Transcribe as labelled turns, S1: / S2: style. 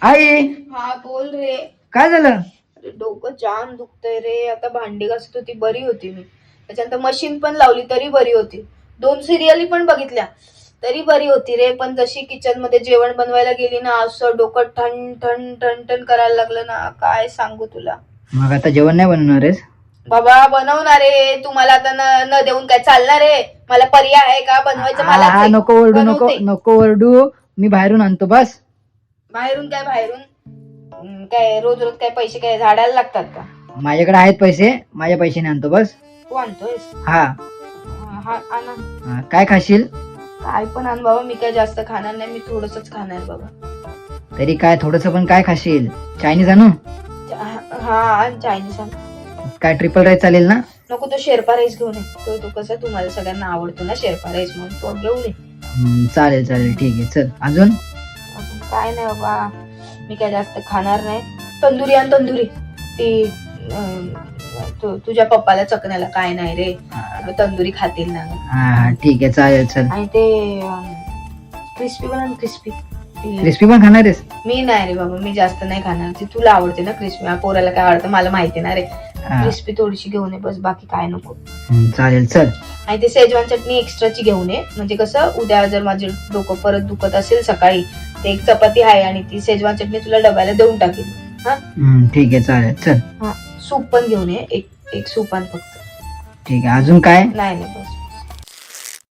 S1: आई
S2: हा बोल रे.
S1: काय झालं?
S2: अरे डोकं जाम दुखतंय रे. आता भांडी घासत होती बरी होती मी, त्याच्यानंतर मशीन पण लावली तरी बरी होती, 2 सिरियली पण बघितल्या तरी बरी होती रे. पण जशी किचन मध्ये जेवण बनवायला गेली ना, असं डोकं ठण ठण ठण ठण करायला लागलं ना, काय सांगू तुला.
S1: मग आता जेवण नाही बनवणार आहेस?
S2: बाबा बनवणार रे. तुम्हाला आता न देऊन काय चालणार रे? मला पर्याय आहे का? बनवायचं मला.
S1: नको ओरडू, नको नको ओरडू, मी बाहेरून आणतो बस.
S2: बाहेरून काय बाहेरून? काय रोज रोज काय पैसे काय झाडायला लागतात का?
S1: माझ्याकडे आहेत पैसे, माझ्या पैशाने आणतो बस.
S2: तू आणतोयस?
S1: हा.
S2: हा आणा.
S1: काय खाशील?
S2: काय पण आण बाबा, मी काय जास्त खाणार नाही, मी थोडंसंच खाणार बाबा.
S1: तरी काय थोडस पण काय खाशील? चायनीज आणू?
S2: हा आण चायनीज आण.
S1: काय ट्रिपल राईस चालेल ना?
S2: नको, तो शेर्पा राईस घेऊन ये. तो कसं तुम्हाला सगळ्यांना आवडतो ना शेर्पा राईस, म्हणून तो घेऊन ये.
S1: चालेल चालेल ठीक आहे. चल अजून?
S2: काय नाही बाबा, मी काय जास्त खाणार नाही. तंदुरी आण तंदुरी. ती तुझ्या पप्पाला चकण्याला काय नाही रे, तंदुरी खातील ना.
S1: हा ठीक आहे चालेल. चल.
S2: आणि ते क्रिस्पी पण आण. क्रिस्पी
S1: पण खाणार आहेस?
S2: मी नाही रे बाबा, मी जास्त नाही खाणार. ती तुला आवडते ना क्रिस्पी, पोराला काय आवडतं मला माहिती ना रे. क्रिस्पी थोडीशी घेऊन ये बस, बाकी काय नको.
S1: चालेल चल.
S2: आणि ते शेजवान चटणी एक्स्ट्राची घेऊन ये, म्हणजे कसं उद्या जर माझे डोकं परत दुखत असेल सकाळी, ते एक चपाती आहे आणि ती शेजवान चटणी तुला डब्याला देऊन टाकेल. हा
S1: ठीक आहे चालेल. चल.
S2: सूप पण घेऊन ये, एक सूप आण फक्त.
S1: ठीक आहे. अजून काय?
S2: नाही बस.